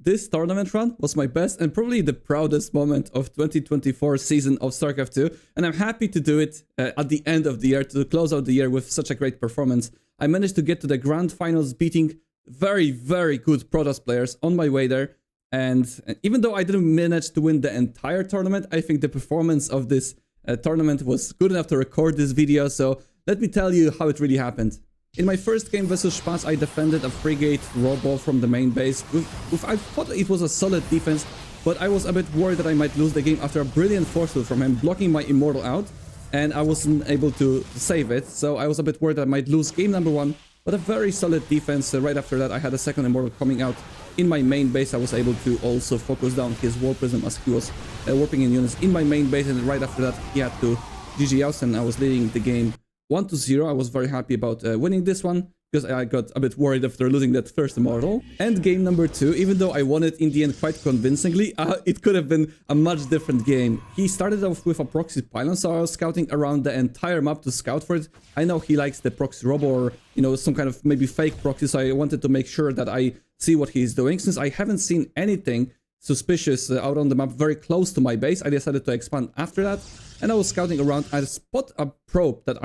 this tournament run was my best and probably the proudest moment of 2024 season of StarCraft 2, and I'm happy to do it at the end of the year, to close out the year with such a great performance. I managed to get to the grand finals, beating very, very good Protoss players on my way there, and even though I didn't manage to win the entire tournament, I think the performance of this tournament was good enough to record this video, so let me tell you how it really happened. In my first game versus Spaz, I defended a frigate robo from the main base. I thought it was a solid defense, but I was a bit worried that I might lose the game after a brilliant force field from him, blocking my Immortal out, and I wasn't able to save it, so I was a bit worried that I might lose game number 1, but a very solid defense. Right after that, I had a second Immortal coming out in my main base. I was able to also focus down his War Prism as he was warping in units in my main base, and right after that, he had to GG out, and I was leading the game 1-0. I was very happy about winning this one, because I got a bit worried after losing that first Immortal. And game number 2, even though I won it in the end quite convincingly, it could have been a much different game. He started off with a proxy pylon, so I was scouting around the entire map to scout for it. I know he likes the proxy robo, or, you know, some kind of maybe fake proxy, so I wanted to make sure that I see what he's doing. Since I haven't seen anything suspicious out on the map very close to my base, I decided to expand after that, and I was scouting around. I spot a probe that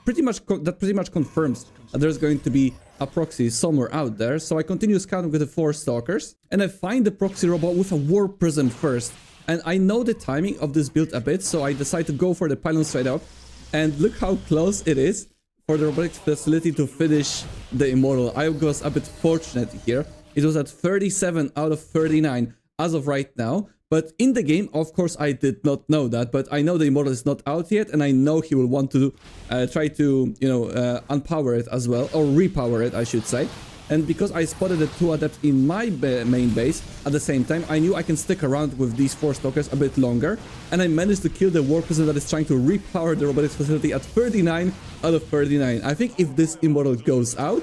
pretty much confirms that there's going to be a proxy somewhere out there. So I continue scouting with the 4 stalkers, and I find the proxy robot with a War Prism first. And I know the timing of this build a bit, so I decide to go for the pylon straight up. And look how close it is for the robotics facility to finish the Immortal. I was a bit fortunate here. It was at 37 out of 39 as of right now. But in the game, of course, I did not know that, but I know the Immortal is not out yet, and I know he will want to try to, you know, unpower it as well, or repower it, I should say. And because I spotted the 2 adepts in my main base at the same time, I knew I can stick around with these 4 stalkers a bit longer, and I managed to kill the War Prism that is trying to repower the robotics facility at 39 out of 39. I think if this Immortal goes out,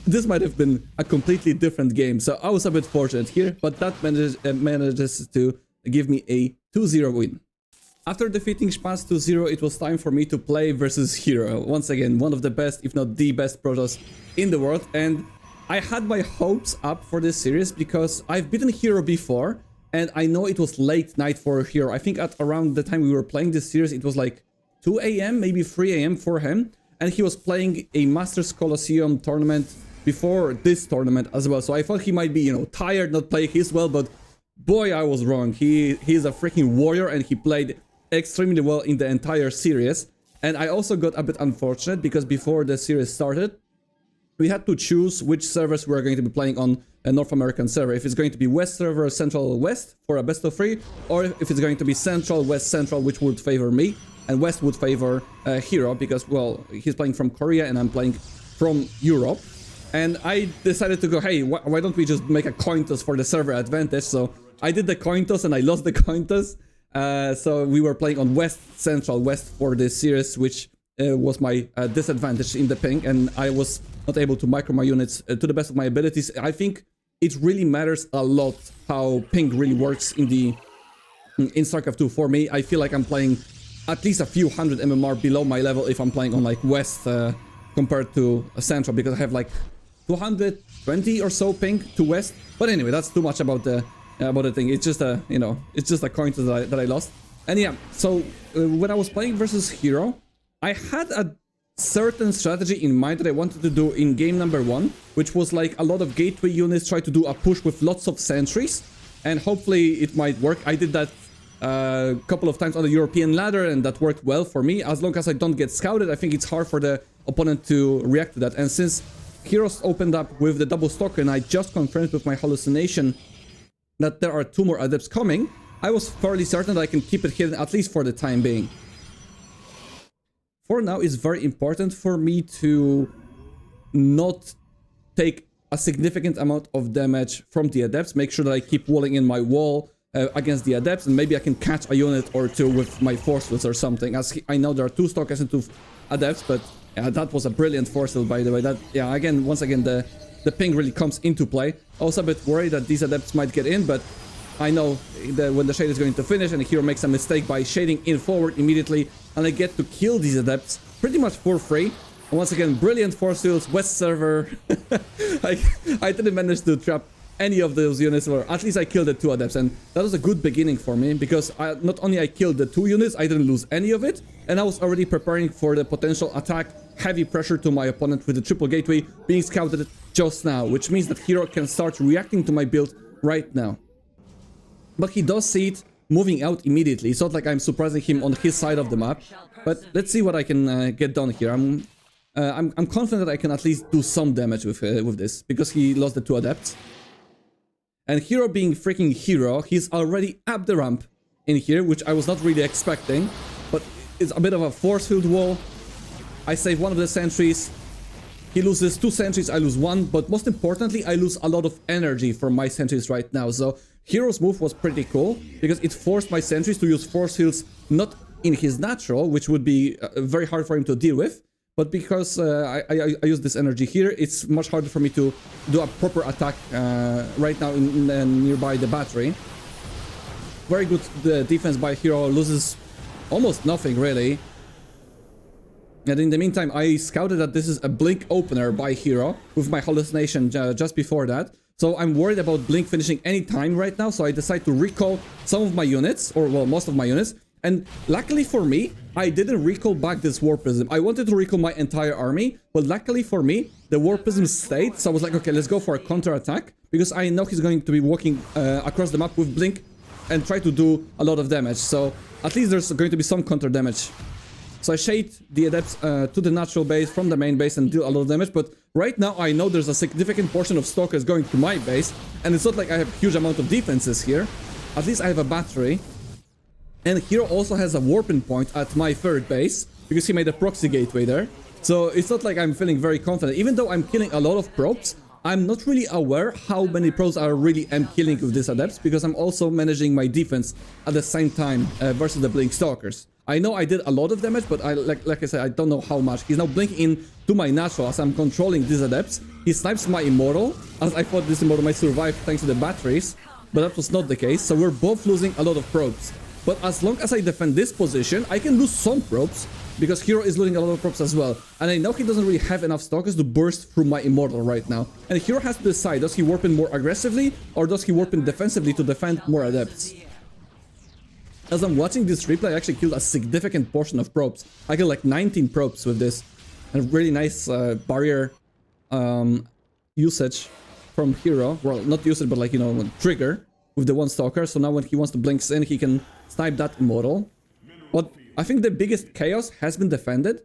this might have been a completely different game, so I was a bit fortunate here, but that manages to give me a 2-0 win. After defeating Spaz 2-0, it was time for me to play versus Hero. Once again, one of the best, if not the best Protoss in the world, and I had my hopes up for this series because I've beaten Hero before, and I know it was late night for Hero. I think at around the time we were playing this series, it was like 2 AM, maybe 3 AM for him, and he was playing a Masters Colosseum tournament before this tournament as well. So I thought he might be, you know, tired, not playing his well, but boy, I was wrong. He's a freaking warrior, and he played extremely well in the entire series. And I also got a bit unfortunate because before the series started, we had to choose which servers we were going to be playing on a North American server. If it's going to be West server, Central West for a best of 3, or if it's going to be Central West Central, which would favor me, and West would favor Hero because, well, he's playing from Korea and I'm playing from Europe. And I decided to go, hey, why don't we just make a coin toss for the server advantage? So I did the coin toss and I lost the coin toss. So we were playing on West, Central West for this series, which was my disadvantage in the ping. And I was not able to micro my units to the best of my abilities. I think it really matters a lot how ping really works in StarCraft 2. For me, I feel like I'm playing at least a few hundred MMR below my level if I'm playing on like West compared to Central, because I have like 220 or so ping to West. But anyway, that's too much about the thing. It's just a, you know, it's just a coin that I lost. And yeah, so when I was playing versus Hero, I had a certain strategy in mind that I wanted to do in game number 1, which was like a lot of gateway units, try to do a push with lots of sentries, and hopefully it might work. I did that a couple of times on the European ladder, and that worked well for me. As long as I don't get scouted, I think it's hard for the opponent to react to that. And since Heroes opened up with the double stalker, and I just confirmed with my hallucination that there are 2 more adepts coming, I was fairly certain that I can keep it hidden at least for the time being. For now, it's very important for me to not take a significant amount of damage from the adepts. Make sure that I keep walling in my wall against the adepts, and maybe I can catch a unit or 2 with my force fields or something. As I know there are 2 stalkers and 2 adepts, but yeah, that was a brilliant force field, by the way. That, yeah, again, once again, the ping really comes into play. I was a bit worried that these adepts might get in, but I know that when the shade is going to finish and the hero makes a mistake by shading in forward immediately, and I get to kill these adepts pretty much for free. And once again, brilliant force fields, West server. I didn't manage to trap any of those units, or at least I killed the 2 adepts, and that was a good beginning for me, because not only I killed the 2 units, I didn't lose any of it, and I was already preparing for the potential attack, heavy pressure to my opponent with the triple gateway being scouted just now, which means that hero can start reacting to my build right now. But he does see it moving out immediately. It's not like I'm surprising him on his side of the map, but let's see what I can get done here. I'm confident that I can at least do some damage with this, because he lost the 2 adepts. And hero being freaking hero, he's already up the ramp in here, which I was not really expecting, but it's a bit of a force field wall. I save one of the sentries. He loses 2 sentries, I lose 1, but most importantly, I lose a lot of energy from my sentries right now. So hero's move was pretty cool, because it forced my sentries to use force fields not in his natural, which would be very hard for him to deal with, but because I use this energy here, it's much harder for me to do a proper attack right now in nearby the battery. Very good defense by hero, loses almost nothing really. And in the meantime, I scouted that this is a blink opener by hero with my hallucination just before that. So I'm worried about blink finishing any time right now, so I decide to recall some of my units, or well, most of my units. And luckily for me, I didn't recall back this War Prism. I wanted to recall my entire army, but luckily for me, the War Prism stayed. So I was like, okay, let's go for a counter-attack, because I know he's going to be walking across the map with blink and try to do a lot of damage. So at least there's going to be some counter damage. So I shade the adepts to the natural base from the main base and deal a lot of damage, but right now I know there's a significant portion of stalkers going to my base, and it's not like I have a huge amount of defenses here. At least I have a battery. And hero also has a warping point at my 3rd base, because he made a proxy gateway there. So it's not like I'm feeling very confident. Even though I'm killing a lot of probes, I'm not really aware how many probes I really am killing with these adepts, because I'm also managing my defense at the same time versus the blink stalkers. I know I did a lot of damage, but like I said, I don't know how much. He's now blinking in to my natural as I'm controlling these adepts. He snipes my immortal, as I thought this immortal might survive thanks to the batteries, but that was not the case. So we're both losing a lot of probes. But as long as I defend this position, I can lose some probes, because hero is losing a lot of probes as well. And I know he doesn't really have enough stalkers to burst through my immortal right now. And hero has to decide, does he warp in more aggressively, or does he warp in defensively to defend more adepts? As I'm watching this replay, I actually killed a significant portion of probes. I killed like 19 probes with this. And really nice barrier usage from hero. Well, not usage, but like, you know, trigger with the 1 stalker. So now when he wants to blink in, he can snipe that immortal. But I think the biggest chaos has been defended.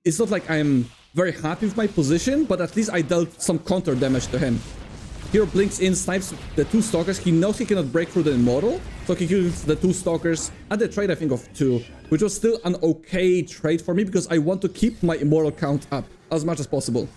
It's not like I'm very happy with my position, but at least I dealt some counter damage to him. Hero blinks in, snipes the 2 stalkers. He knows he cannot break through the immortal, so he kills the 2 stalkers at the trade, I think, of 2, which was still an okay trade for me, because I want to keep my immortal count up as much as possible.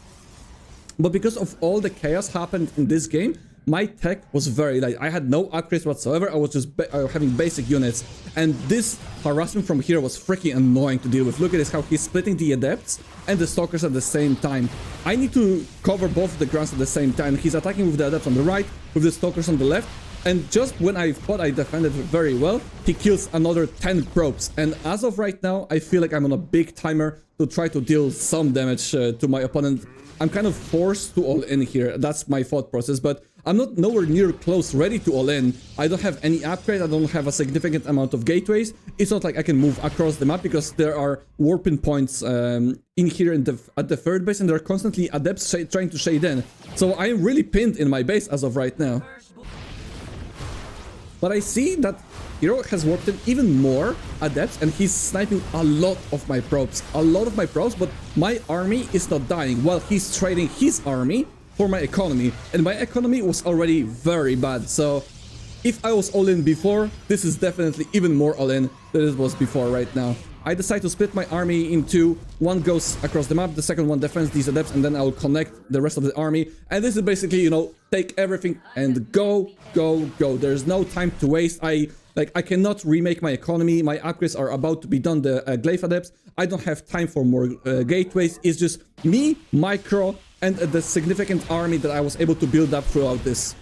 But because of all the chaos happened in this game, my tech was very light. I had no upgrades whatsoever. I was just having basic units. And this harassment from hero was freaking annoying to deal with. Look at this, how he's splitting the adepts and the stalkers at the same time. I need to cover both of the grounds at the same time. He's attacking with the adepts on the right, with the stalkers on the left. And just when I thought I defended very well, he kills another 10 probes. And as of right now, I feel like I'm on a big timer to try to deal some damage to my opponent. I'm kind of forced to all in here. That's my thought process, but I'm not nowhere near close ready to all in. I don't have any upgrade. I don't have a significant amount of gateways. It's not like I can move across the map, because there are warping points in here at the 3rd base, and there are constantly adepts trying to shade in. So I'm really pinned in my base as of right now. But I see that hero has warped in even more adepts, and he's sniping a lot of my probes. But my army is not dying, while he's trading his army for my economy. And my economy was already very bad, so if I was all in before, this is definitely even more all in than it was before right now. I decide to split my army in 2. One goes across the map, the second one defends these adepts, and then I'll connect the rest of the army. And this is basically, you know, take everything and go, go, go. There's no time to waste. I cannot remake my economy. My upgrades are about to be done, the glaive adepts. I don't have time for more gateways. It's just me, micro, and the significant army that I was able to build up throughout this.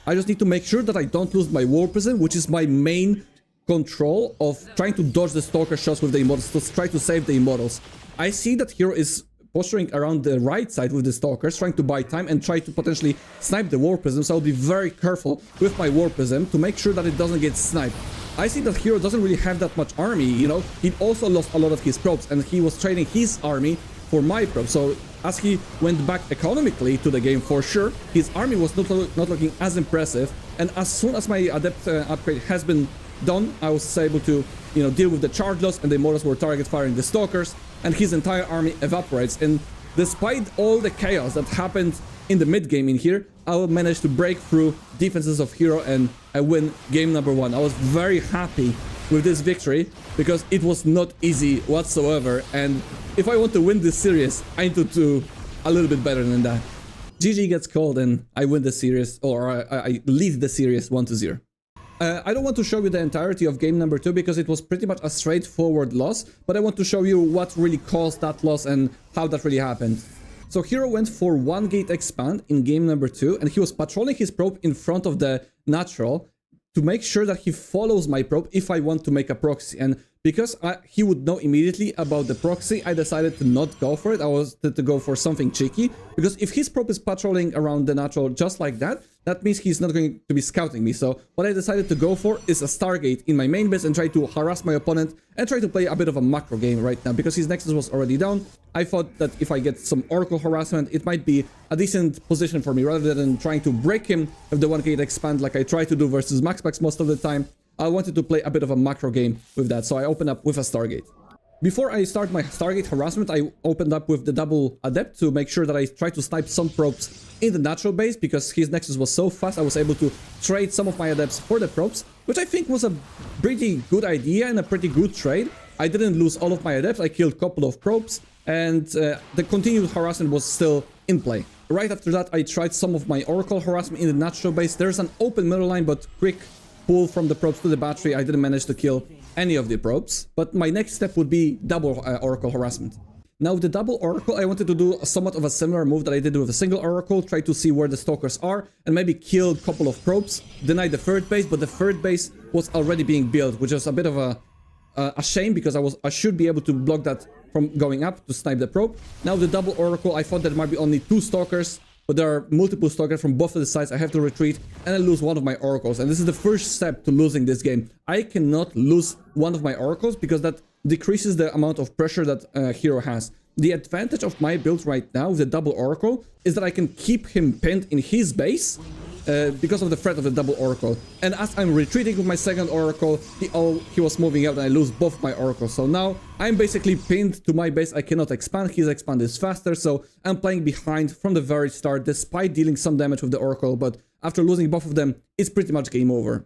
I just need to make sure that I don't lose my War Prism, which is my main control of trying to dodge the stalker shots with the immortals, to try to save the immortals. I see that hero is posturing around the right side with the stalkers, trying to buy time and try to potentially snipe the war prism. So I'll be very careful with my war prism to make sure that it doesn't get sniped. I see that hero doesn't really have that much army, you know. He also lost a lot of his probes, and he was trading his army for my probes. So as he went back economically to the game, for sure, his army was not looking as impressive. And as soon as my adept upgrade has been done, I was able to, you know, deal with the charge loss, and the immortals were target firing the stalkers, and his entire army evaporates. And despite all the chaos that happened in the mid game in here, I will manage to break through defenses of hero, and I win game number 1. I was very happy with this victory because it was not easy whatsoever, and if I want to win this series, I need to do a little bit better than that. GG gets called and I win the series, or I lead the series 1-0. I don't want to show you the entirety of game number 2 because it was pretty much a straightforward loss, but I want to show you what really caused that loss and how that really happened. So hero went for 1 gate expand in game number 2, and he was patrolling his probe in front of the natural to make sure that he follows my probe if I want to make a proxy. And because he would know immediately about the proxy, I decided to not go for it. I was to go for something cheeky, because if his probe is patrolling around the natural just like that, that means he's not going to be scouting me. So what I decided to go for is a Stargate in my main base and try to harass my opponent and try to play a bit of a macro game right now, because his Nexus was already down. I thought that if I get some Oracle harassment, it might be a decent position for me, rather than trying to break him with the 1 gate expand like I try to do versus MaxPax most of the time. I wanted to play a bit of a macro game with that, so I opened up with a Stargate. Before I start my Stargate harassment, I opened up with the double Adept to make sure that I try to snipe some probes in the natural base, because his Nexus was so fast. I was able to trade some of my Adepts for the probes, which I think was a pretty good idea and a pretty good trade. I didn't lose all of my Adepts, I killed a couple of probes, and the continued harassment was still in play. Right after that, I tried some of my Oracle harassment in the natural base. There's an open middle line, but quick pull from the probes to the battery. I didn't manage to kill any of the probes, but my next step would be double Oracle harassment. Now with the double Oracle, I wanted to do somewhat of a similar move that I did with a single Oracle, try to see where the stalkers are and maybe kill a couple of probes, deny the third base, but the third base was already being built, which is a bit of a shame, because I should be able to block that from going up to snipe the probe. Now the double Oracle, I thought there might be only 2 stalkers, but there are multiple stalkers from both of the sides. I have to retreat and I lose one of my oracles. And this is the first step to losing this game. I cannot lose one of my oracles because that decreases the amount of pressure that hero has. The advantage of my build right now with the double oracle is that I can keep him pinned in his base because of the threat of the double oracle. And as I'm retreating with my second oracle, he was moving out and I lose both my oracles. So now I'm basically pinned to my base. I cannot expand. His expand is faster, so I'm playing behind from the very start, despite dealing some damage with the oracle. But after losing both of them, it's pretty much game over.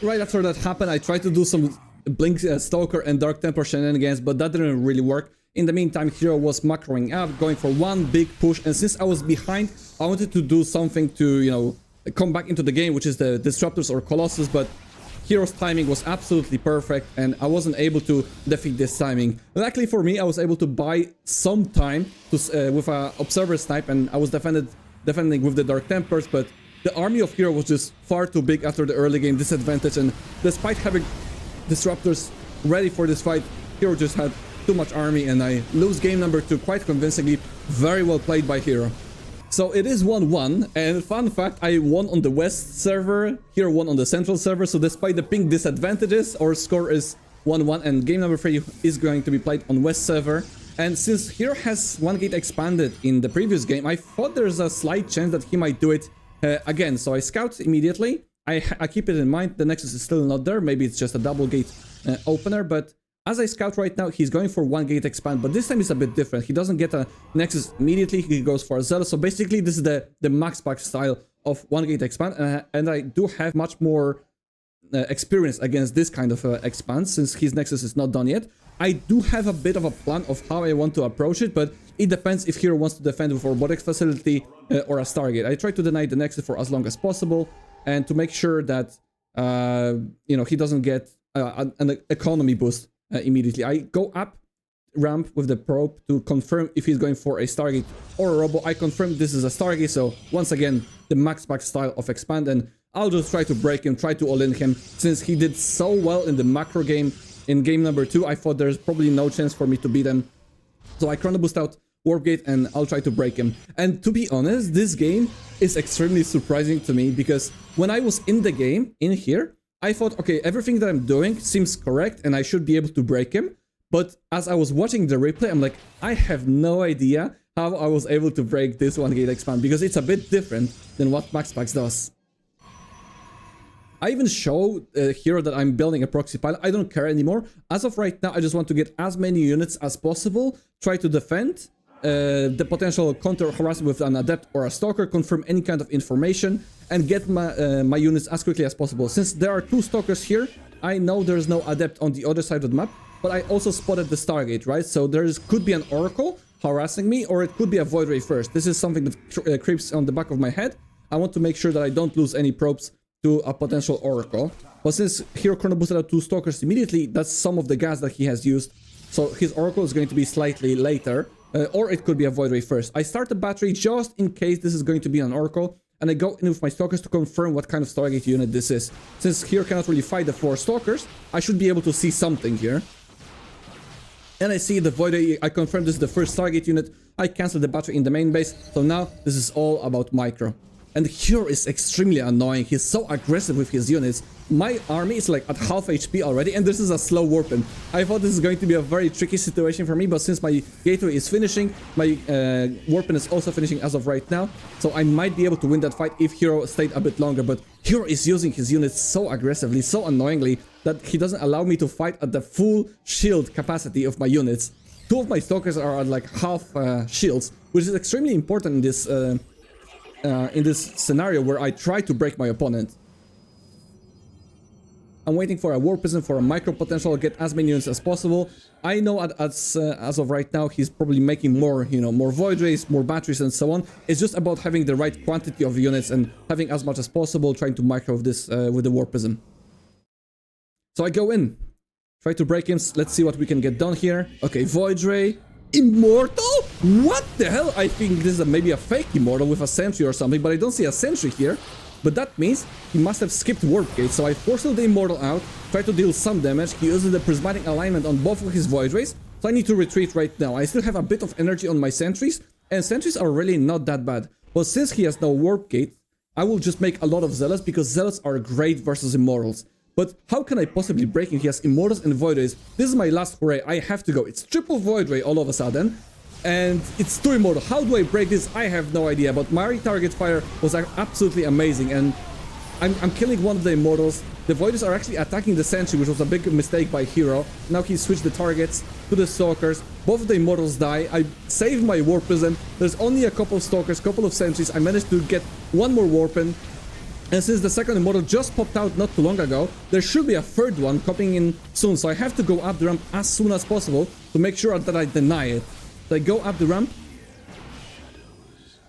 Right after that happened, I tried to do some Blink Stalker and Dark Temper shenanigans, but that didn't really work. In the meantime, hero was macroing up, going for one big push, and since I was behind, I wanted to do something to, you know, come back into the game, which is the Disruptors or Colossus, but hero's timing was absolutely perfect, and I wasn't able to defeat this timing. Luckily for me, I was able to buy some time to, with a Observer Snipe, and I was defending with the Dark Tempers, but the army of hero was just far too big after the early game disadvantage, and despite having Disruptors ready for this fight, hero just had too much army, and I lose game number 2 quite convincingly. Very well played by hero. So it is 1-1, and fun fact, I won on the west server, hero won on the central server, so despite the ping disadvantages, our score is 1-1, and game number 3 is going to be played on west server. And since hero has 1 gate expanded in the previous game, I thought there's a slight chance that he might do it again, so I scout immediately. I keep it in mind, the Nexus is still not there, maybe it's just a double gate opener, but as I scout right now, he's going for 1 gate expand, but this time it's a bit different. He doesn't get a Nexus immediately, he goes for a Zealous. So basically this is the MaxPax style of 1 gate expand, and I do have much more experience against this kind of expand, since his Nexus is not done yet. I do have a bit of a plan of how I want to approach it, but it depends if hero wants to defend with a robotics facility or a Stargate. I try to deny the Nexus for as long as possible, and to make sure that you know, he doesn't get an economy boost immediately. I go up ramp with the probe to confirm if he's going for a Stargate or a Robo. I confirm this is a Stargate, so once again the MaxPax style of expand, and I'll just try to break him, try to all-in him. Since he did so well in the macro game in game number 2, I thought there's probably no chance for me to beat him. So I chrono boost out warp gate and I'll try to break him. And to be honest, this game is extremely surprising to me because when I was in the game, in here, I thought, okay, everything that I'm doing seems correct and I should be able to break him. But as I was watching the replay, I'm like, I have no idea how I was able to break this 1 gate expand because it's a bit different than what MaxPax does. I even show here that I'm building a proxy pilot. I don't care anymore. As of right now, I just want to get as many units as possible, try to defend the potential counter harassment with an adept or a stalker, confirm any kind of information, and get my units as quickly as possible. Since there are 2 stalkers here, I know there's no adept on the other side of the map, but I also spotted the Stargate, right? So could be an Oracle harassing me, or it could be a Void Ray first. This is something that creeps on the back of my head. I want to make sure that I don't lose any probes to a potential Oracle. But since Hero Chrono boosted out 2 stalkers immediately, that's some of the gas that he has used. So his Oracle is going to be slightly later, or it could be a Void Ray first. I start the battery just in case this is going to be an Oracle, and I go in with my stalkers to confirm what kind of Stargate unit this is. Since Hero cannot really fight the 4 stalkers, I should be able to see something here. And I see the Void Ray. I confirm this is the first Stargate unit. I cancel the battery in the main base. So now this is all about micro. And Hero is extremely annoying. He's so aggressive with his units. My army is like at half HP already, and this is a slow warpen. I thought this is going to be a very tricky situation for me, but since my gateway is finishing, my warpen is also finishing as of right now. So I might be able to win that fight if Hero stayed a bit longer. But Hero is using his units so aggressively, so annoyingly, that he doesn't allow me to fight at the full shield capacity of my units. 2 of my stalkers are at like half shields, which is extremely important in this scenario where I try to break my opponent. I'm waiting for a warpism, for a micro potential, get as many units as possible. I know as of right now he's probably making more, more void rays, more batteries and so on. It's just about having the right quantity of units and having as much as possible, trying to micro this with the warpism. So I go in, try to break him. Let's see what we can get done here. Okay, void ray. Immortal? What the hell? I think this is maybe a fake Immortal with a sentry or something, but I don't see a sentry here. But that means he must have skipped Warp Gate, so I forced the Immortal out, tried to deal some damage. He uses the prismatic alignment on both of his Void Rays, so I need to retreat right now. I still have a bit of energy on my sentries, and sentries are really not that bad. But since he has no Warp Gate, I will just make a lot of Zealots, because Zealots are great versus Immortals. But how can I possibly break him? He has Immortals and Void Rays. This is my last hooray. I have to go. It's triple Void Ray all of a sudden. And it's 2 Immortal. How do I break this? I have no idea. But my target fire was absolutely amazing. And I'm killing one of the Immortals. The Voiders are actually attacking the Sentry, which was a big mistake by Hero. Now he switched the targets to the Stalkers. Both of the Immortals die. I saved my Warpism. There's only a couple of Stalkers, couple of Sentries. I managed to get one more Warpen. And since the second Immortal just popped out not too long ago, there should be a third one coming in soon. So I have to go up the ramp as soon as possible to make sure that I deny it. So I go up the ramp.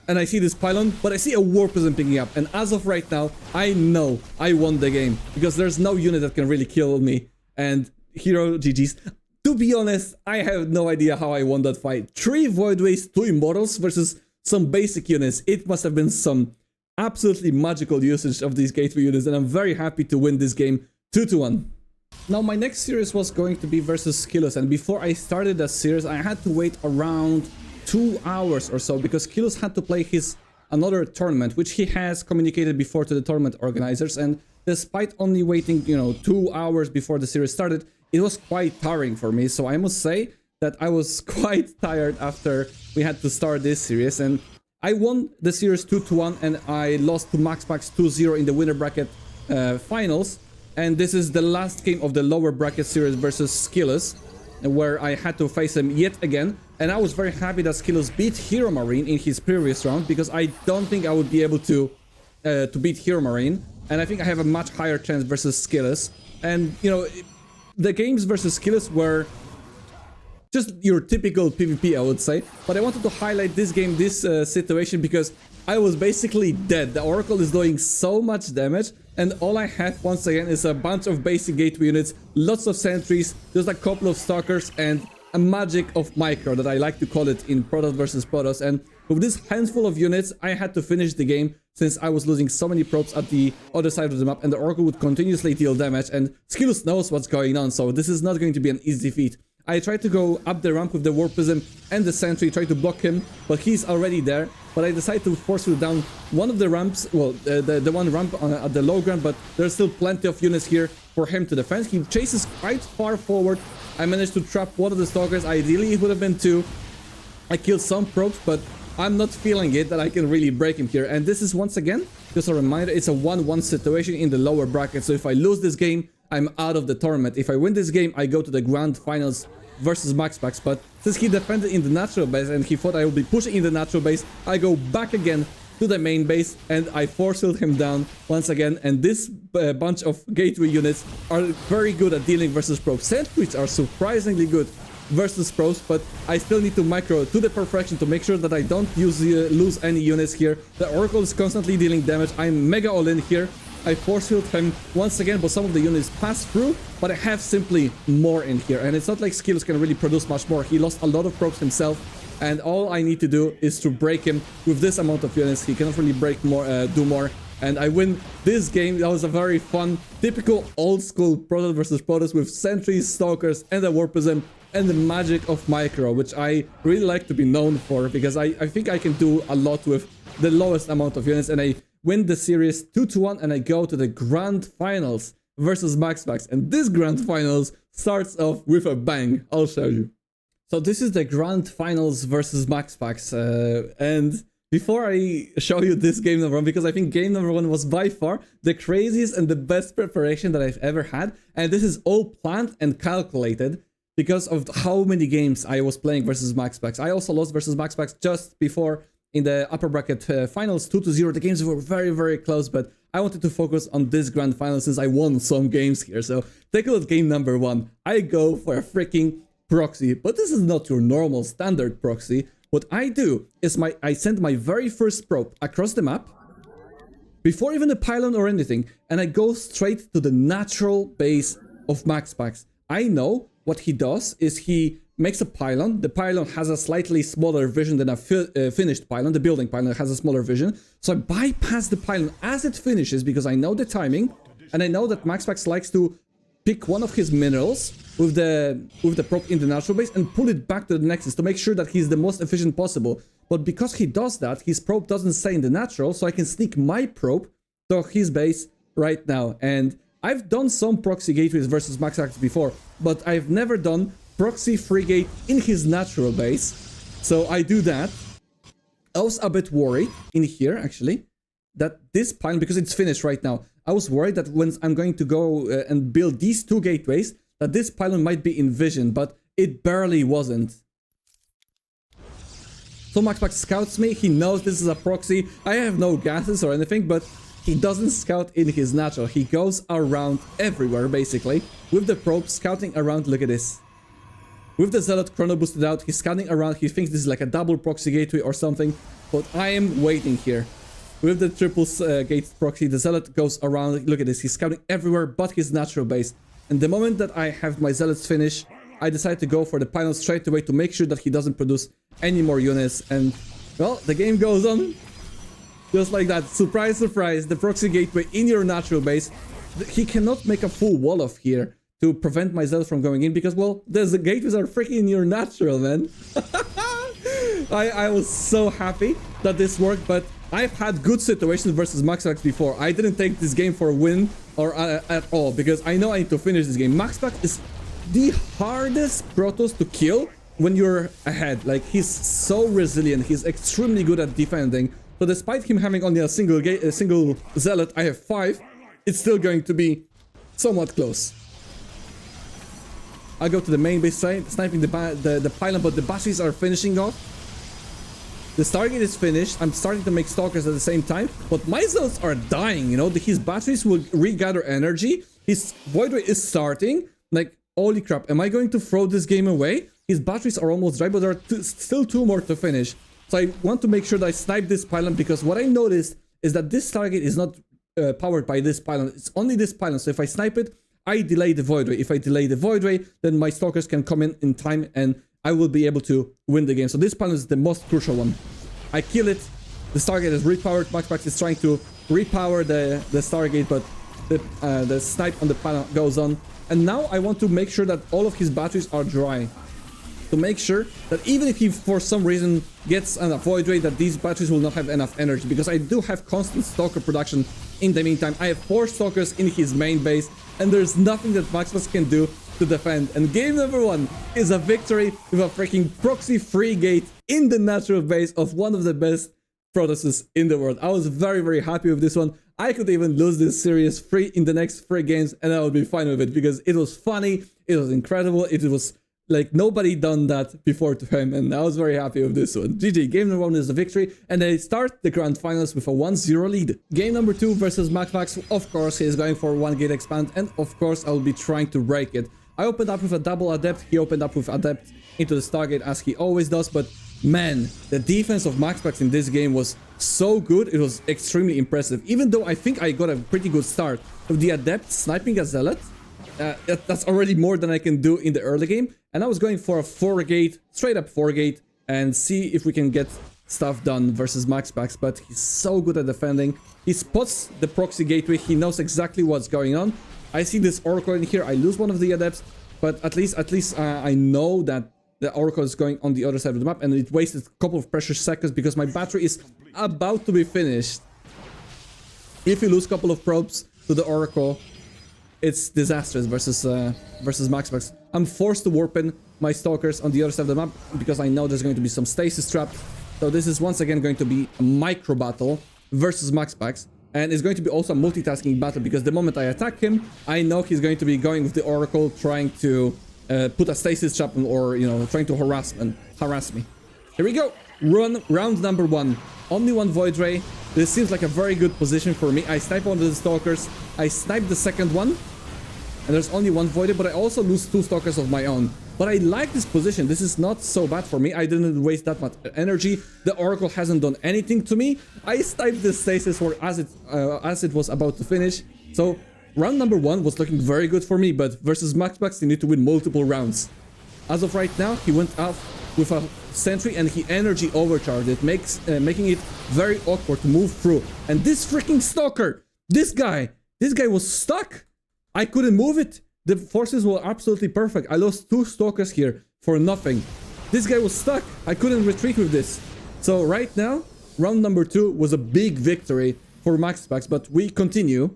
And I see this pylon, but I see a Warpism picking up. And as of right now, I know I won the game. Because there's no unit that can really kill me. And Hero GG's. To be honest, I have no idea how I won that fight. 3 Void Rays, 2 Immortals versus some basic units. It must have been some absolutely magical usage of these gateway units, and I'm very happy to win this game 2-1. Now my next series was going to be versus Skilos, and before I started that series I had to wait around 2 hours or so because Skilos had to play his another tournament, which he has communicated before to the tournament organizers, and despite only waiting 2 hours before the series started, it was quite tiring for me. So I must say that I was quite tired after we had to start this series, and I won the series 2-1 and I lost to MaxPax 2-0 in the winner bracket finals. And this is the last game of the lower bracket series versus Skilos, where I had to face him yet again. And I was very happy that Skilos beat Hero Marine in his previous round, because I don't think I would be able to beat Hero Marine. And I think I have a much higher chance versus Skilos. And, the games versus Skilos were just your typical PvP, I would say. But I wanted to highlight this game, this situation, because I was basically dead. The Oracle is doing so much damage, and all I have once again is a bunch of basic gateway units, lots of sentries, just a couple of stalkers, and a magic of micro that I like to call it in Protoss versus Protoss. And with this handful of units, I had to finish the game since I was losing so many probes at the other side of the map, and the Oracle would continuously deal damage, and Skilos knows what's going on, so this is not going to be an easy defeat. I try to go up the ramp with the Warp Prism and the Sentry, try to block him, but he's already there. But I decide to force you down one of the ramps, well, the one ramp at the low ground, but there's still plenty of units here for him to defend. He chases quite far forward. I managed to trap one of the Stalkers. Ideally, it would have been 2. I killed some probes, but I'm not feeling it that I can really break him here. And this is, once again, just a reminder, it's a 1-1 situation in the lower bracket. So if I lose this game, I'm out of the tournament. If I win this game, I go to the grand finals versus MaxPax. But since he defended in the natural base and he thought I would be pushing in the natural base, I go back again to the main base and I force-filled him down once again. And this bunch of gateway units are very good at dealing versus probes. Sentries are surprisingly good versus pros, but I still need to micro to the perfection to make sure that I don't lose any units here. The Oracle is constantly dealing damage. I'm mega all-in here. I force-filled him once again, but some of the units pass through, but I have simply more in here. And it's not like Skilos can really produce much more. He lost a lot of probes himself, and all I need to do is to break him with this amount of units. He cannot really break more, do more. And I win this game. That was a very fun, typical old-school Protoss versus Protoss with Sentries, Stalkers, and the Warp Prism, and the magic of micro, which I really like to be known for, because I think I can do a lot with the lowest amount of units. And I win the series 2-1, and I go to the grand finals versus MaxPax. And this grand finals starts off with a bang. I'll show you. So this is the grand finals versus MaxPax, and before I show you this game number 1, because I think game number 1 was by far the craziest and the best preparation that I've ever had, and this is all planned and calculated because of how many games I was playing versus MaxPax. I also lost versus MaxPax just before in the upper bracket finals 2-0. The games were very, very close, but I wanted to focus on this grand final since I won some games here. So take a look at game number 1. I go for a freaking proxy, but this is not your normal standard proxy. What I do is I send my very first probe across the map before even the pylon or anything, and I go straight to the natural base of MaxPax. I know what he does is he makes a pylon. The pylon has a slightly smaller vision than a finished pylon. The building pylon has a smaller vision. So I bypass the pylon as it finishes because I know the timing, and I know that MaxPax likes to pick one of his minerals with the probe in the natural base and pull it back to the nexus to make sure that he's the most efficient possible. But because he does that, his probe doesn't stay in the natural, so I can sneak my probe to his base right now. And I've done some proxy gateways versus MaxPax before, but I've never done proxy frigate in his natural base. So I do that. I was a bit worried in here, actually, that this pylon, because it's finished right now, I was worried that when I'm going to go and build these 2 gateways, that this pylon might be in vision, but it barely wasn't. So MaxPax scouts me. He knows this is a proxy. I have no gases or anything, but he doesn't scout in his natural. He goes around everywhere, basically, with the probe scouting around. Look at this. With the Zealot chrono boosted out, he's scanning around. He thinks this is like a double proxy gateway or something, but I am waiting here. With the triple gate proxy, the Zealot goes around. Look at this. He's scouting everywhere but his natural base. And the moment that I have my Zealots finish, I decide to go for the pylon straight away to make sure that he doesn't produce any more units. And, well, the game goes on just like that. Surprise, surprise. The proxy gateway in your natural base. He cannot make a full wall off here to prevent my Zealot from going in because, well, the gateways are freaking in your natural, man. I was so happy that this worked, but I've had good situations versus MaxPax before. I didn't take this game for a win or at all because I know I need to finish this game. MaxPax is the hardest Protoss to kill when you're ahead. Like, he's so resilient. He's extremely good at defending. So despite him having only a single Zealot, I have 5. It's still going to be somewhat close. I go to the main base, sniping the pylon, but the batteries are finishing off. The Stargate is finished. I'm starting to make Stalkers at the same time, but my Zealots are dying, you know? His batteries will regather energy. His Void Ray is starting. Like, holy crap, am I going to throw this game away? His batteries are almost dry, but there are still 2 more to finish. So I want to make sure that I snipe this pylon, because what I noticed is that this Stargate is not powered by this pylon. It's only this pylon, so if I snipe it, I delay the Void Ray. If I delay the Void Ray, then my Stalkers can come in time and I will be able to win the game. So this pylon is the most crucial one. I kill it. The Stargate is repowered. MaxPax is trying to repower the Stargate, but the snipe on the pylon goes on. And now I want to make sure that all of his batteries are dry. To make sure that even if he for some reason gets an avoid rate, that these batteries will not have enough energy, because I do have constant stalker production in the meantime. I have 4 stalkers in his main base, and there's nothing that MaxPax can do to defend. And game number 1 is a victory with a freaking proxy free gate in the natural base of one of the best Protosses in the world. I was very, very happy with this one. I could even lose this series free in the next 3 games, and I would be fine with it, because it was funny, it was incredible, it was like nobody done that before to him, and I was very happy with this one. GG, game number 1 is the victory, and they start the grand finals with a 1-0 lead. Game number 2 versus MaxPax. Of course, he is going for 1 gate expand, and of course, I'll be trying to break it. I opened up with a double adept, he opened up with adept into the Stargate as he always does, but man, the defense of MaxPax in this game was so good, it was extremely impressive. Even though I think I got a pretty good start with the adept sniping a zealot, that's already more than I can do in the early game. And I was going for a 4 gate, straight up 4 gate, and see if we can get stuff done versus MaxPax. But he's so good at defending. He spots the proxy gateway, he knows exactly what's going on. I see this Oracle in here, I lose one of the adepts, but at least I know that the Oracle is going on the other side of the map, and it wasted a couple of precious seconds because my battery is about to be finished. If you lose a couple of probes to the Oracle, it's disastrous versus MaxPax. I'm forced to warp in my stalkers on the other side of the map because I know there's going to be some stasis traps. So this is once again going to be a micro battle versus MaxPax. And it's going to be also a multitasking battle, because the moment I attack him, I know he's going to be going with the Oracle, trying to put a stasis trap, or, you know, trying to harass me. Here we go. Round number 1. Only 1 Void Ray. This seems like a very good position for me. I snipe one of the Stalkers. I snipe the second one. And there's only 1 Void Ray, but I also lose 2 Stalkers of my own. But I like this position. This is not so bad for me. I didn't waste that much energy. The Oracle hasn't done anything to me. I sniped the stasis war as it was about to finish. So round number 1 was looking very good for me, but versus MaxPax, you need to win multiple rounds. As of right now, he went out with a sentry and he energy overcharged it, making it very awkward to move through. And this freaking Stalker, this guy was stuck. I couldn't move it. The forces were absolutely perfect. I lost 2 Stalkers here for nothing. This guy was stuck. I couldn't retreat with this. So right now, round number 2 was a big victory for MaxPax, but we continue.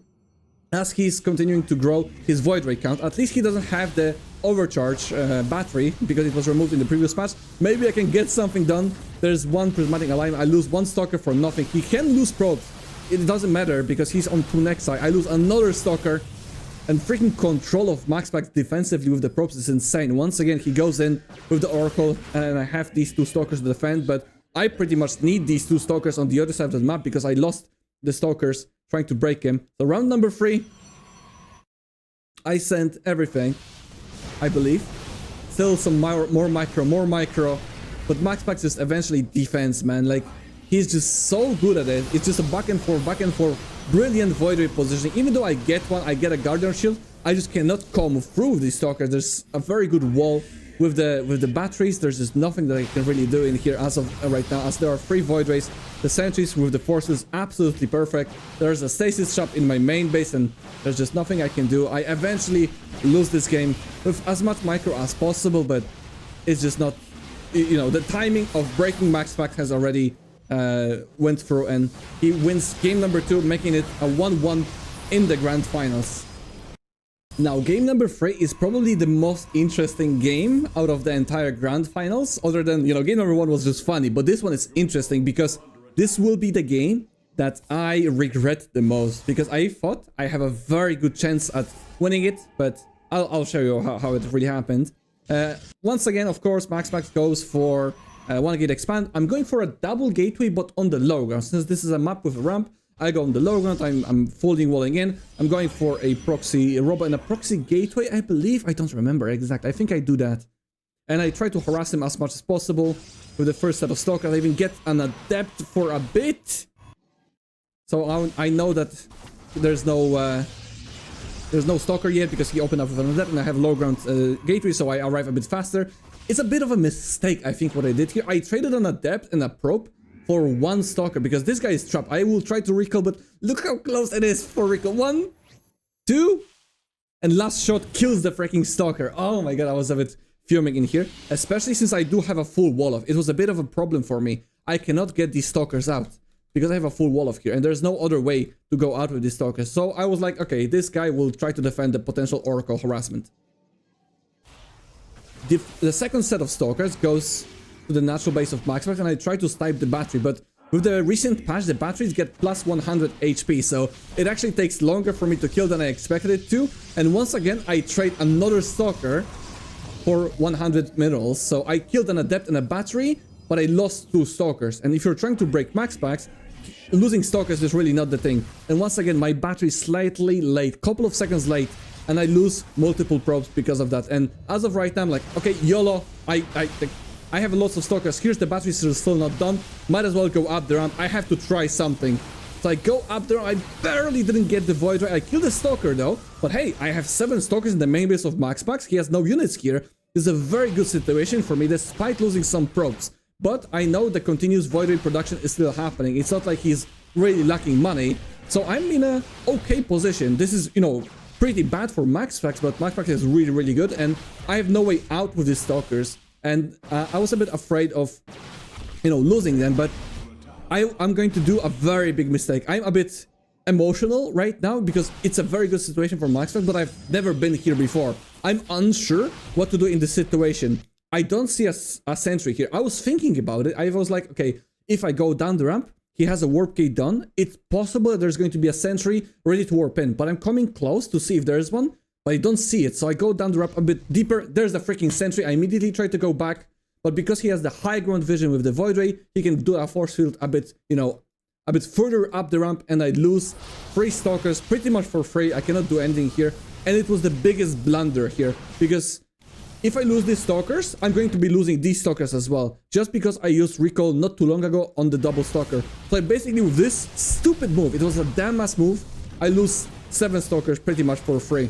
As he's continuing to grow his Void Ray count, at least he doesn't have the overcharge battery, because it was removed in the previous patch. Maybe I can get something done. There's 1 prismatic alignment. I lose 1 Stalker for nothing. He can lose probes. It doesn't matter because he's on 2 Nexi. I lose another Stalker. And freaking control of MaxPax defensively with the probes is insane. Once again, he goes in with the Oracle, and I have these 2 Stalkers to defend, but I pretty much need these 2 Stalkers on the other side of the map because I lost the Stalkers trying to break him. So round number 3, I sent everything, I believe. Still some more micro, but MaxPax just eventually defends, man. Like, he's just so good at it. It's just a back and forth, brilliant Void Ray positioning. Even though I get a Guardian Shield, I just cannot come through these Stalkers. There's a very good wall with the batteries. There's just nothing that I can really do in here as of right now, as there are 3 Void Rays. The sentries with the forces, absolutely perfect. There's a stasis trap in my main base, and there's just nothing I can do. I eventually lose this game with as much micro as possible, but it's just not, you know, the timing of breaking MaxPax has already went through, and he wins game number 2, making it a 1-1 in the grand finals. Now, game number 3 is probably the most interesting game out of the entire grand finals, other than, you know, game number 1 was just funny, but this one is interesting because this will be the game that I regret the most, because I thought I have a very good chance at winning it, but I'll show you how it really happened. Once again, of course, MaxPax goes for 1 gate expand. I'm going for a double gateway, but on the low ground. Since this is a map with a ramp, I go on the low ground. I'm walling in. I'm going for a proxy robot and a proxy gateway, I believe. I don't remember exactly. I think I do that. And I try to harass him as much as possible with the first set of stalkers. I even get an adept for a bit. So I know that there's no stalker yet because he opened up with an adept, and I have low ground gateway, so I arrive a bit faster. It's a bit of a mistake, I think, what I did here. I traded an adept and a probe for 1 stalker because this guy is trapped. I will try to recall, but look how close it is for recall. 1, 2, and last shot kills the freaking stalker. Oh my god, I was a bit fuming in here, especially since I do have a full wall of. It was a bit of a problem for me. I cannot get these stalkers out because I have a full wall of here, and there's no other way to go out with these stalkers. So I was like, okay, this guy will try to defend the potential Oracle harassment. The second set of stalkers goes to the natural base of MaxPax, and I try to snipe the battery, but with the recent patch, the batteries get plus 100 HP, so it actually takes longer for me to kill than I expected it to. And once again, I trade another stalker for 100 minerals. So I killed an adept and a battery, but I lost 2 stalkers. And if you're trying to break MaxPax, losing stalkers is really not the thing. And once again, my battery is slightly late, couple of seconds late, and I lose multiple probes because of that. And as of right now, I'm like, okay, YOLO, I have lots of stalkers. Here's the batteries are still not done. Might as well go up the ramp. I have to try something. So I go up there. I barely didn't get the Void Ray. I killed the stalker though. But hey, I have 7 stalkers in the main base of MaxPax. He has no units here. This is a very good situation for me despite losing some probes. But I know the continuous Void Ray production is still happening. It's not like he's really lacking money. So I'm in a okay position. This is, you know, pretty bad for MaxPax, but MaxPax is really, really good. And I have no way out with these stalkers. And I was a bit afraid of, you know, losing them, but I'm going to do a very big mistake. I'm a bit emotional right now because it's a very good situation for MaxPax, but I've never been here before. I'm unsure what to do in this situation. I don't see a sentry here. I was thinking about it. I was like, okay, if I go down the ramp, he has a warp gate done. It's possible that there's going to be a sentry ready to warp in, but I'm coming close to see if there is one. But I don't see it, so I go down the ramp a bit deeper. There's the freaking sentry. I immediately try to go back, but because he has the high ground vision with the Void Ray, he can do a force field a bit, you know, a bit further up the ramp, and I lose 3 stalkers pretty much for free. I cannot do anything here, and it was the biggest blunder here, because if I lose these stalkers, I'm going to be losing these stalkers as well, just because I used recall not too long ago on the double stalker. So I basically, with this stupid move, it was a damn ass move, I lose 7 stalkers pretty much for free.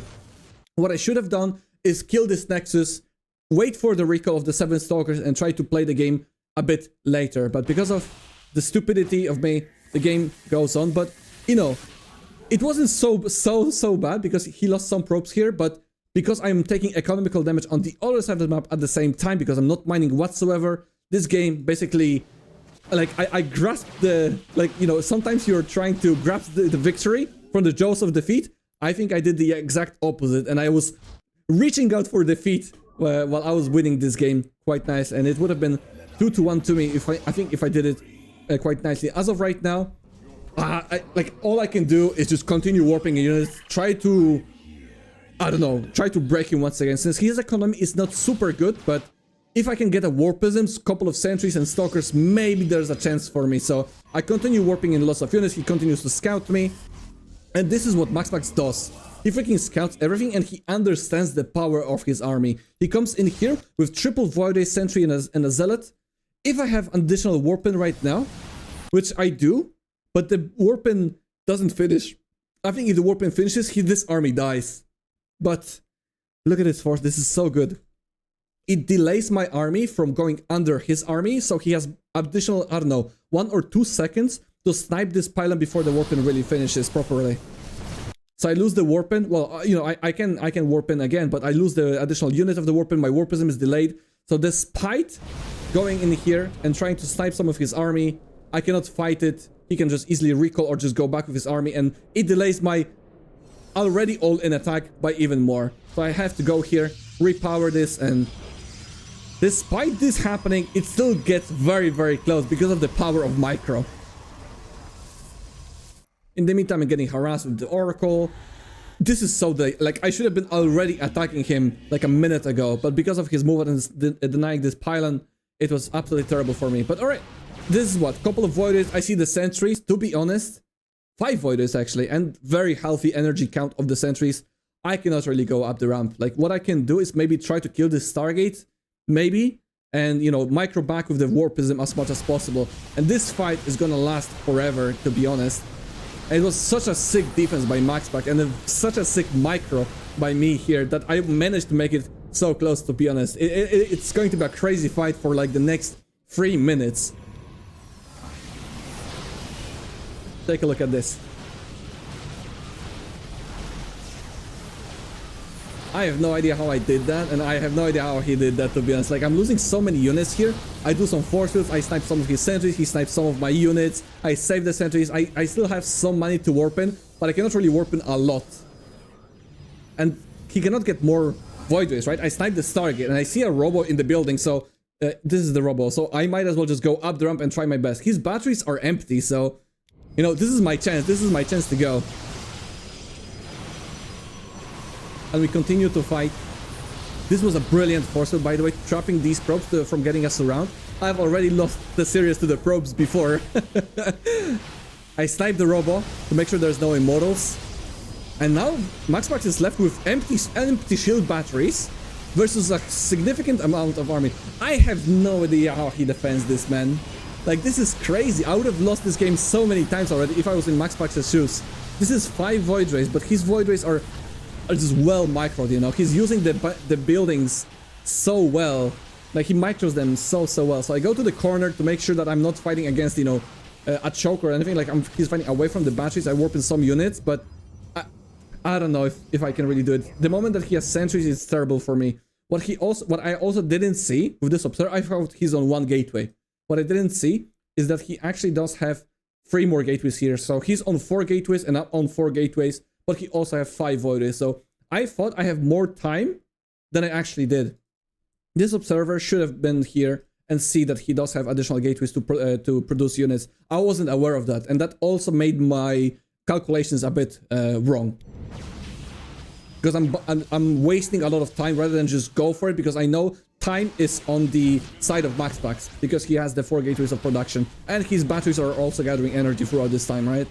What I should have done is kill this Nexus, wait for the recall of the 7 stalkers, and try to play the game a bit later. But because of the stupidity of me, the game goes on. But, you know, it wasn't so bad because he lost some probes here, but because I'm taking economical damage on the other side of the map at the same time, because I'm not mining whatsoever, this game basically, like, I grasped the, like, you know, sometimes you're trying to grasp the victory from the jaws of defeat. I think I did the exact opposite, and I was reaching out for defeat while I was winning this game quite nice, and it would have been 2-1 to me if I think if I did it quite nicely. As of right now, like all I can do is just continue warping units, try to, I don't know, try to break him once again, since his economy is not super good, but if I can get a warpism, couple of sentries and stalkers, maybe there's a chance for me. So I continue warping in lots of units, he continues to scout me. And this is what MaxPax does. He freaking scouts everything and he understands the power of his army. He comes in here with triple Void Ray, Sentry and a Zealot. If I have additional Warpin right now, which I do, but the Warpin doesn't finish. I think if the Warpin finishes, this army dies. But look at this force, this is so good. It delays my army from going under his army, so he has additional, I don't know, 1 or 2 seconds to snipe this pylon before the Warpin really finishes properly. So I lose the Warpin. Well, you know, I can Warpin again, but I lose the additional unit of the Warpin. My Warpism is delayed. So despite going in here and trying to snipe some of his army, I cannot fight it. He can just easily recall or just go back with his army, and it delays my already all-in attack by even more. So I have to go here, repower this, and despite this happening, it still gets very, very close because of the power of Micro. In the meantime, I'm getting harassed with the Oracle. This is so like, I should have been already attacking him like a minute ago, but because of his move and denying this pylon, it was absolutely terrible for me. But alright, this is what, couple of Voiders. I see the sentries, to be honest, 5 Voiders actually, and very healthy energy count of the sentries. I cannot really go up the ramp. Like, what I can do is maybe try to kill this Stargate, maybe, and, you know, micro back with the Warpism as much as possible. And this fight is gonna last forever, to be honest. And it was such a sick defense by MaxPax and such a sick micro by me here that I managed to make it so close, to be honest. It's going to be a crazy fight for like the next 3 minutes. Take a look at this. I have no idea how I did that, and I have no idea how he did that, to be honest. Like, I'm losing so many units here. I do some force fields, I snipe some of his sentries, he snipes some of my units, I save the sentries, I still have some money to warp in, but I cannot really warp in a lot. And he cannot get more Void Rays, right? I snipe the Stargate, and I see a Robo in the building, so this is the Robo, so I might as well just go up the ramp and try my best. His batteries are empty, so, you know, this is my chance to go. And we continue to fight. This was a brilliant force field, by the way, trapping these probes from getting us around. I've already lost the series to the probes before. I sniped the Robo to make sure there's no immortals. And now MaxPax is left with empty shield batteries versus a significant amount of army. I have no idea how he defends this, man. Like, this is crazy. I would have lost this game so many times already if I was in MaxPax's shoes. This is 5 Void Rays, but his Void Rays are just well microed, you know. He's using the buildings so well. Like, he micros them so well. So I go to the corner to make sure that I'm not fighting against, you know, a choke or anything. Like, he's fighting away from the batteries. I warp in some units, but I don't know if I can really do it. The moment that he has sentries is terrible for me. What I also didn't see with this observer, I thought he's on 1 gateway. What I didn't see is that he actually does have 3 more gateways here. So he's on 4 gateways and up on 4 gateways, but he also has 5 voids. So I thought I have more time than I actually did. This observer should have been here and see that he does have additional gateways to produce units. I wasn't aware of that, and that also made my calculations a bit wrong. Because I'm wasting a lot of time rather than just go for it, because I know time is on the side of MaxPax, because he has the 4 gateways of production, and his batteries are also gathering energy throughout this time, right?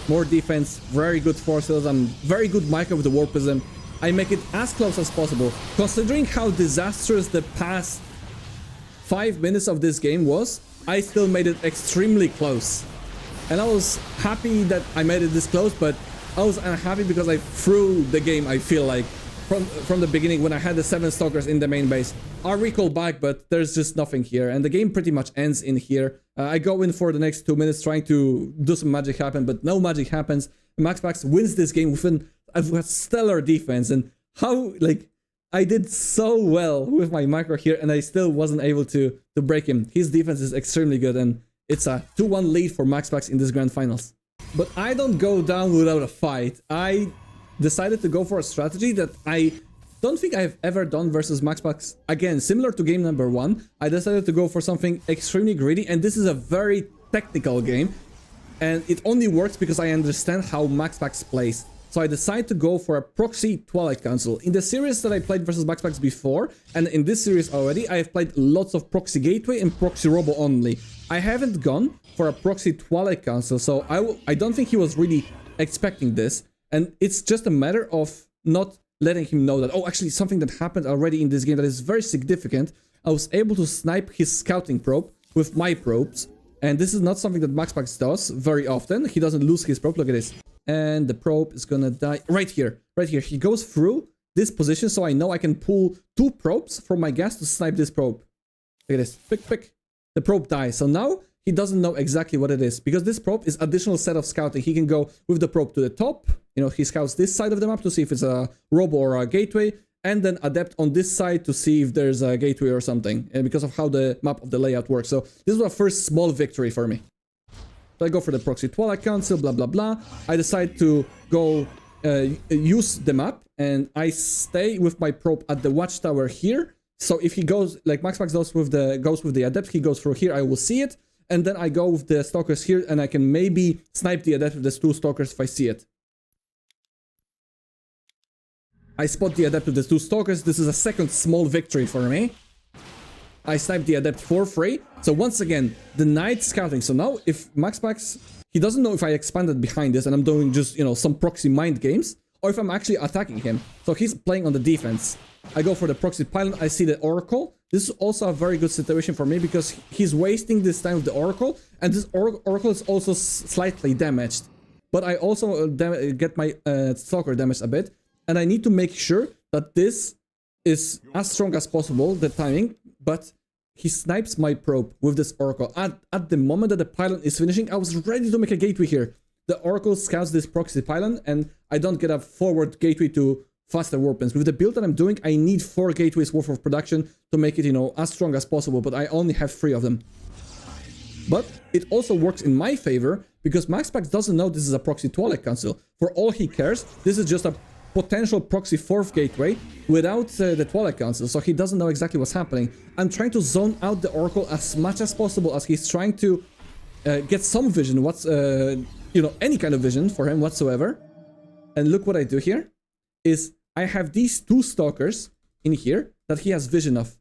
More defense, very good force fields, I'm very good micro with the warpism. I make it as close as possible. Considering how disastrous the past 5 minutes of this game was, I still made it extremely close. And I was happy that I made it this close, but I was unhappy because I threw the game, I feel like, from the beginning when I had the 7 stalkers in the main base. I'll recall back, but there's just nothing here, and the game pretty much ends in here. I go in for the next 2 minutes trying to do some magic happen, but no magic happens. MaxPax wins this game with a stellar defense, and how, like, I did so well with my micro here, and I still wasn't able to break him. His defense is extremely good, and it's a 2-1 lead for MaxPax in this grand finals. But I don't go down without a fight. I decided to go for a strategy that I don't think I've ever done versus MaxPax. Again, similar to game number 1, I decided to go for something extremely greedy, and this is a very technical game, and it only works because I understand how MaxPax plays. So I decided to go for a proxy Twilight Council. In the series that I played versus MaxPax before, and in this series already, I have played lots of proxy Gateway and proxy Robo only. I haven't gone for a proxy Twilight Council, so I don't think he was really expecting this. And it's just a matter of not letting him know that, oh, actually something that happened already in this game that is very significant. I was able to snipe his scouting probe with my probes. And this is not something that MaxPax does very often. He doesn't lose his probe, look at this. And the probe is gonna die right here, right here. He goes through this position, so I know I can pull 2 probes from my gas to snipe this probe. Look at this, pick. The probe dies, so now he doesn't know exactly what it is, because this probe is additional set of scouting. He can go with the probe to the top, you know, he scouts this side of the map to see if it's a Robo or a Gateway, and then Adept on this side to see if there's a Gateway or something, and because of how the map of the layout works. So this was a first small victory for me. So I go for the proxy Twilight Council, blah blah blah. I decide to go use the map, and I stay with my probe at the watchtower here. So if he goes, like MaxPax goes with the Adept, he goes through here, I will see it. And then I go with the Stalkers here, and I can maybe snipe the Adept with the 2 Stalkers if I see it. I spot the Adept with the 2 Stalkers. This is a second small victory for me. I snipe the Adept for free. So once again, the Knight scouting. So now if MaxPax, he doesn't know if I expanded behind this and I'm doing just, you know, some proxy mind games, or if I'm actually attacking him. So he's playing on the defense. I go for the proxy Pylon, I see the Oracle. This is also a very good situation for me because he's wasting this time with the Oracle, and this Oracle is also slightly damaged. But I also get my Stalker damaged a bit, and I need to make sure that this is as strong as possible, the timing, but he snipes my probe with this Oracle. At the moment that the Pylon is finishing, I was ready to make a Gateway here. the Oracle scouts this proxy pylon, and I don't get a forward gateway to faster warpens. With the build that I'm doing, I need 4 gateways worth of production to make it, you know, as strong as possible, but I only have 3 of them. But it also works in my favor, because MaxPax doesn't know this is a proxy Twilight Council. For all he cares, this is just a potential proxy 4th gateway without the Twilight Council, so he doesn't know exactly what's happening. I'm trying to zone out the Oracle as much as possible, as he's trying to get some vision, you know, any kind of vision for him whatsoever. And look what I do here, is I have these 2 stalkers in here that he has vision of.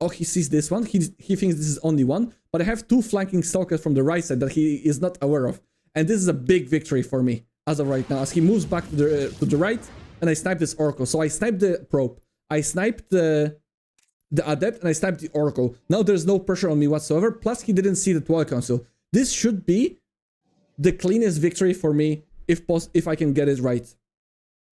Oh, he sees this one, he thinks this is only one, but I have 2 flanking stalkers from the right side that he is not aware of. And this is a big victory for me, as of right now, as he moves back to the right, and I snipe this Oracle. So I sniped the probe, I sniped the Adept, and I sniped the Oracle. Now there's no pressure on me whatsoever, plus he didn't see the Twilight Council. This should be the cleanest victory for me, if I can get it right.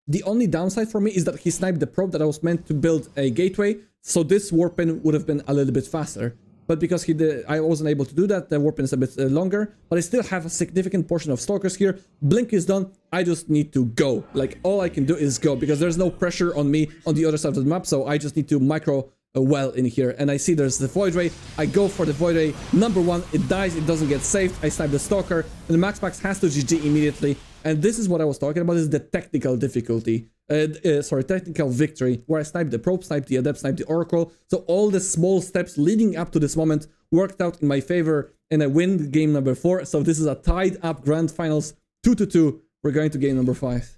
The only downside for me is that he sniped the probe that I was meant to build a gateway, so this warpin would have been a little bit faster. But because I wasn't able to do that, the warpin is a bit longer, but I still have a significant portion of stalkers here. Blink is done, I just need to go. Like, all I can do is go, because there's no pressure on me on the other side of the map, so I just need to micro well in here. And I see there's the Void Ray, I go for the Void Ray, number 1, it dies, it doesn't get saved, I snipe the Stalker, and the MaxPax has to GG immediately. And this is what I was talking about, is the technical difficulty. Technical victory, where I sniped the probe, sniped the Adept, sniped the Oracle. So all the small steps leading up to this moment worked out in my favor, and I win game number 4. So this is a tied up grand finals, 2-2. We're going to game number 5.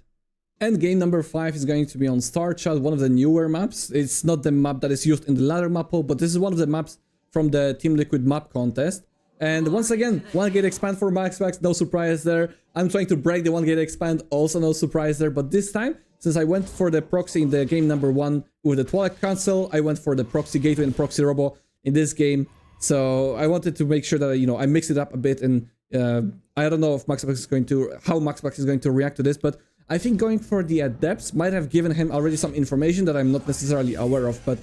And game number 5 is going to be on Star Child, one of the newer maps. It's not the map that is used in the ladder map pool, but this is one of the maps from the Team Liquid map contest. And once again, 1 gate expand for MaxPax, no surprise there. I'm trying to break the 1 gate expand, also no surprise there. But this time, since I went for the proxy in the game number 1 with the Twilight Council, I went for the proxy gateway and proxy robo in this game. So I wanted to make sure that, you know, I mix it up a bit. And I don't know if how MaxPax is going to react to this, but I think going for the Adepts might have given him already some information that I'm not necessarily aware of. But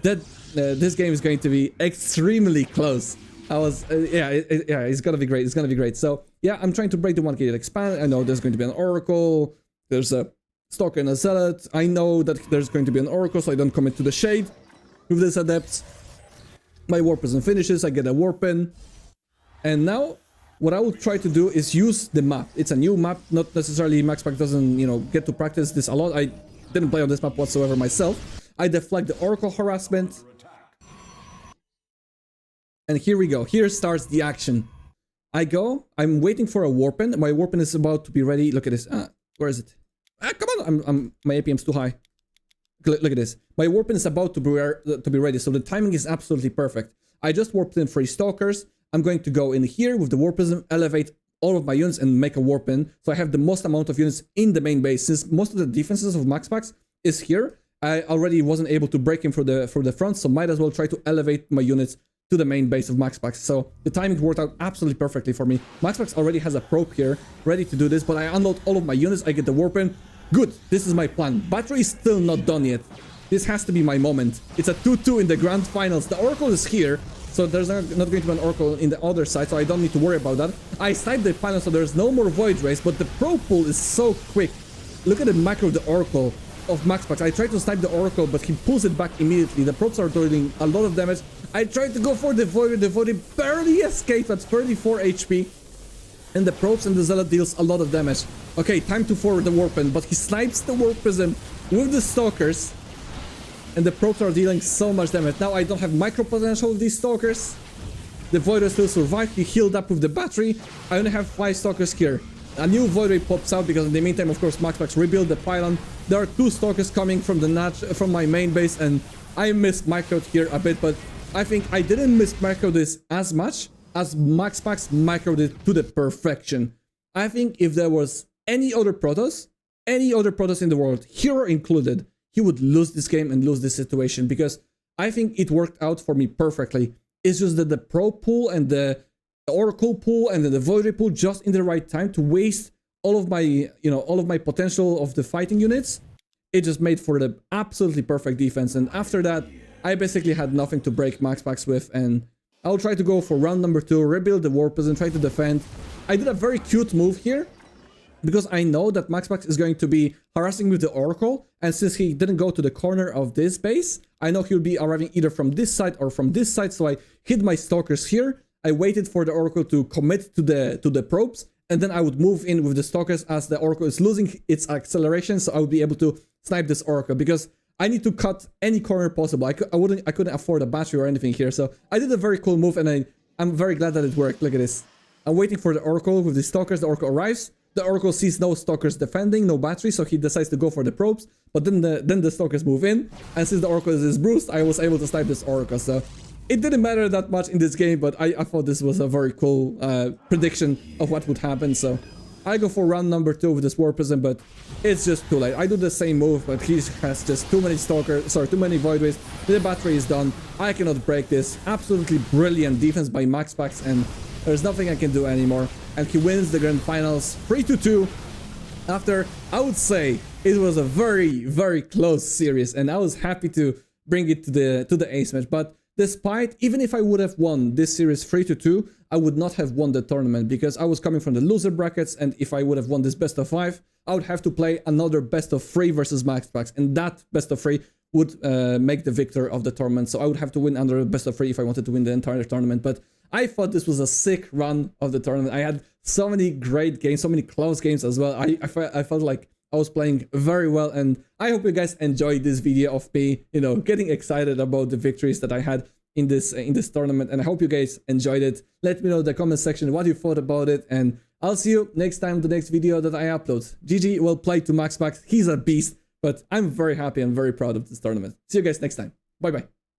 this game is going to be extremely close. It's gonna be great. It's gonna be great. So yeah, I'm trying to break the 1 gate expand. I know there's going to be an Oracle. There's a Stalker and a Zealot. I know that there's going to be an Oracle, so I don't commit to the shade with this Adept. My Warp Prism finishes. I get a Warpin, and now what I will try to do is use the map. It's a new map. Not necessarily MaxPax doesn't, you know, get to practice this a lot. I didn't play on this map whatsoever myself. I deflect the Oracle harassment. And here we go. Here starts the action. I'm waiting for a Warpin. My Warpin is about to be ready. Look at this. Where is it? Come on. My APM's too high. Look at this. My Warpin is about to be ready. So the timing is absolutely perfect. I just warped in 3 Stalkers. I'm going to go in here with the Warp Prism, elevate all of my units and make a Warpin. So I have the most amount of units in the main base. Since most of the defenses of MaxPax is here, I already wasn't able to break him for the front. So might as well try to elevate my units to the main base of MaxPax. So the timing worked out absolutely perfectly for me. MaxPax already has a probe here, ready to do this, but I unload all of my units, I get the Warpin. Good, this is my plan. Battery is still not done yet. This has to be my moment. It's a 2-2 in the grand finals. The Oracle is here, so there's not going to be an Oracle in the other side, so I don't need to worry about that. I sniped the pylon, so there's no more Void Rays, but the probe pool is so quick. Look at the macro of the Oracle of MaxPax. I tried to snipe the Oracle, but he pulls it back immediately. The probes are doing a lot of damage. I tried to go for the Void. The Void barely escaped at 34 HP. And the probes and the Zealot deals a lot of damage. Okay, time to forward the Warpin, but he snipes the Warp Prism with the Stalkers. And the probes are dealing so much damage. Now I don't have micro potential with these Stalkers. The Void Ray still survived. He healed up with the battery. I only have 5 Stalkers here. A new Void Ray pops out because in the meantime, of course, MaxPax rebuild the pylon. There are 2 Stalkers coming from from my main base, and I missed microed here a bit, but I think I didn't miss micro this as much as MaxPax microed it to the perfection. I think if there was any other Protoss in the world, hero included, he would lose this game and lose this situation, because I think it worked out for me perfectly. It's just that the Pro pool and the Oracle pool and then the Void Ray pool just in the right time to waste all of my potential of the fighting units. It just made for the absolutely perfect defense, and after that I basically had nothing to break MaxPax with, and I'll try to go for round number 2, rebuild the Warp Prism, try to defend. I did a very cute move here, because I know that MaxPax is going to be harassing with the Oracle, and since he didn't go to the corner of this base, I know he'll be arriving either from this side or from this side, so I hid my Stalkers here. I waited for the Oracle to commit to the probes, and then I would move in with the Stalkers as the Oracle is losing its acceleration, so I would be able to snipe this Oracle, because I need to cut any corner possible. I couldn't afford a battery or anything here, so I did a very cool move, and I'm very glad that it worked. Look at this. I'm waiting for the Oracle with the Stalkers. The Oracle arrives. The Oracle sees no Stalkers defending, no battery, so he decides to go for the probes. But then the Stalkers move in, and since the Oracle is bruised, I was able to snipe this Oracle. So it didn't matter that much in this game, but I thought this was a very cool prediction of what would happen. So I go for round number 2 with this War Prism, but it's just too late. I do the same move, but he has just too many too many Void Waves. The battery is done. I cannot break this. Absolutely brilliant defense by MaxPax, and there's nothing I can do anymore. And he wins the Grand Finals 3-2 after, I would say, it was a very, very close series, and I was happy to bring it to the ace match. But despite, even if I would have won this series 3-2, I would not have won the tournament, because I was coming from the loser brackets, and if I would have won this best of 5, I would have to play another best of 3 versus MaxPax, and that best of 3 would make the victor of the tournament. So I would have to win under best of 3 if I wanted to win the entire tournament. But I thought this was a sick run of the tournament. I had so many great games, so many close games as well. I felt like I was playing very well, and I hope you guys enjoyed this video of me, getting excited about the victories that I had in this tournament, and I hope you guys enjoyed it. Let me know in the comment section what you thought about it, and I'll see you next time, the next video that I upload. GG, well played to MaxPax. He's a beast, but I'm very happy and very proud of this tournament. See you guys next time. Bye bye.